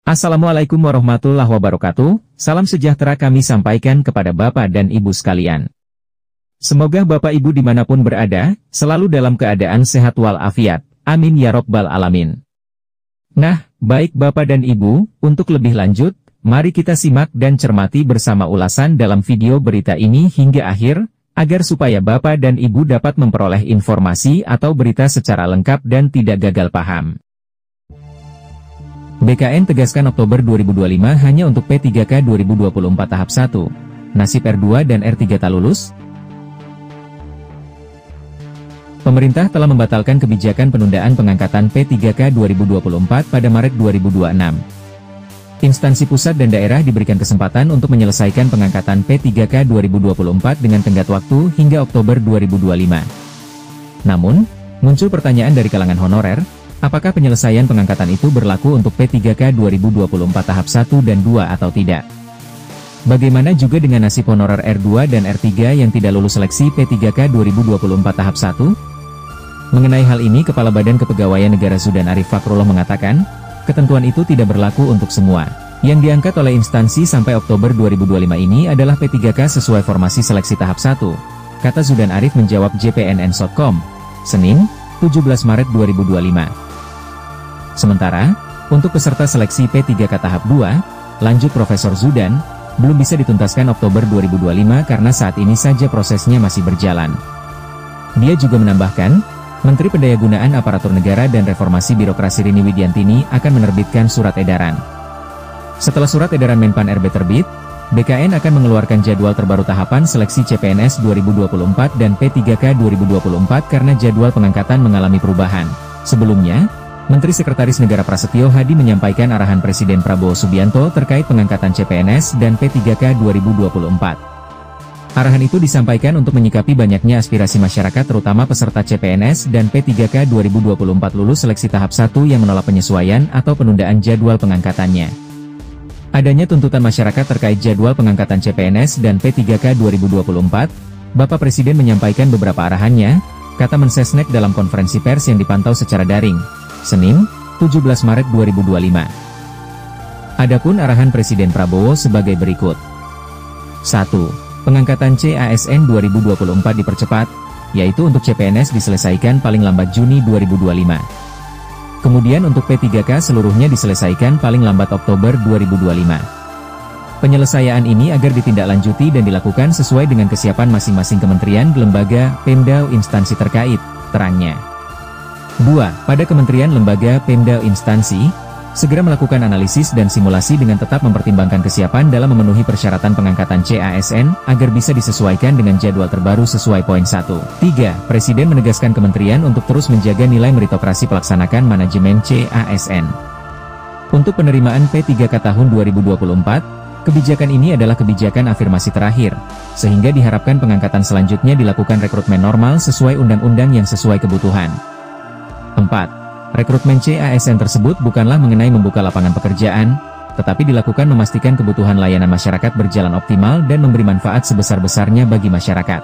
Assalamualaikum warahmatullahi wabarakatuh, salam sejahtera kami sampaikan kepada Bapak dan Ibu sekalian. Semoga Bapak Ibu dimanapun berada, selalu dalam keadaan sehat walafiat, amin ya robbal alamin. Nah, baik Bapak dan Ibu, untuk lebih lanjut, mari kita simak dan cermati bersama ulasan dalam video berita ini hingga akhir, agar supaya Bapak dan Ibu dapat memperoleh informasi atau berita secara lengkap dan tidak gagal paham. BKN tegaskan Oktober 2025 hanya untuk P3K 2024 tahap 1. Nasib R2 dan R3 tak lulus? Pemerintah telah membatalkan kebijakan penundaan pengangkatan P3K 2024 pada Maret 2026. Instansi pusat dan daerah diberikan kesempatan untuk menyelesaikan pengangkatan P3K 2024 dengan tenggat waktu hingga Oktober 2025. Namun, muncul pertanyaan dari kalangan honorer, apakah penyelesaian pengangkatan itu berlaku untuk P3K 2024 tahap 1 dan 2 atau tidak? Bagaimana juga dengan nasib honorer R2 dan R3 yang tidak lulus seleksi P3K 2024 tahap 1? Mengenai hal ini, Kepala Badan Kepegawaian Negara Zudan Arief Fakrullah mengatakan, ketentuan itu tidak berlaku untuk semua. Yang diangkat oleh instansi sampai Oktober 2025 ini adalah P3K sesuai formasi seleksi tahap 1, kata Zudan Arief menjawab JPNN.com, Senin, 17 Maret 2025. Sementara, untuk peserta seleksi P3K tahap 2, lanjut Profesor Zudan, belum bisa dituntaskan Oktober 2025 karena saat ini saja prosesnya masih berjalan. Dia juga menambahkan, Menteri Pendayagunaan Aparatur Negara dan Reformasi Birokrasi Rini Widiantini akan menerbitkan surat edaran. Setelah surat edaran Menpan RB terbit, BKN akan mengeluarkan jadwal terbaru tahapan seleksi CPNS 2024 dan P3K 2024 karena jadwal pengangkatan mengalami perubahan. Sebelumnya, Menteri Sekretaris Negara Prasetyo Hadi menyampaikan arahan Presiden Prabowo Subianto terkait pengangkatan CPNS dan P3K 2024. Arahan itu disampaikan untuk menyikapi banyaknya aspirasi masyarakat terutama peserta CPNS dan P3K 2024 lulus seleksi tahap 1 yang menolak penyesuaian atau penundaan jadwal pengangkatannya. Adanya tuntutan masyarakat terkait jadwal pengangkatan CPNS dan P3K 2024, Bapak Presiden menyampaikan beberapa arahannya, kata Mensesnek dalam konferensi pers yang dipantau secara daring, Senin, 17 Maret 2025. Adapun arahan Presiden Prabowo sebagai berikut. 1. Pengangkatan CASN 2024 dipercepat, yaitu untuk CPNS diselesaikan paling lambat Juni 2025. Kemudian untuk P3K seluruhnya diselesaikan paling lambat Oktober 2025. Penyelesaian ini agar ditindaklanjuti dan dilakukan sesuai dengan kesiapan masing-masing kementerian, lembaga, Pemda, instansi terkait, terangnya. 2. Pada kementerian, lembaga, Pemda, instansi, segera melakukan analisis dan simulasi dengan tetap mempertimbangkan kesiapan dalam memenuhi persyaratan pengangkatan CASN, agar bisa disesuaikan dengan jadwal terbaru sesuai poin 1. 3. Presiden menegaskan kementerian untuk terus menjaga nilai meritokrasi pelaksanakan manajemen CASN. Untuk penerimaan P3K tahun 2024, kebijakan ini adalah kebijakan afirmasi terakhir, sehingga diharapkan pengangkatan selanjutnya dilakukan rekrutmen normal sesuai undang-undang yang sesuai kebutuhan. 4. Rekrutmen CASN tersebut bukanlah mengenai membuka lapangan pekerjaan, tetapi dilakukan memastikan kebutuhan layanan masyarakat berjalan optimal dan memberi manfaat sebesar-besarnya bagi masyarakat.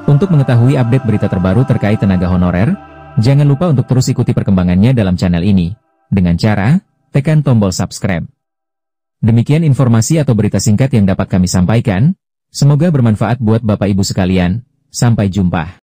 Untuk mengetahui update berita terbaru terkait tenaga honorer, jangan lupa untuk terus ikuti perkembangannya dalam channel ini, dengan cara, tekan tombol subscribe. Demikian informasi atau berita singkat yang dapat kami sampaikan, semoga bermanfaat buat Bapak Ibu sekalian, sampai jumpa.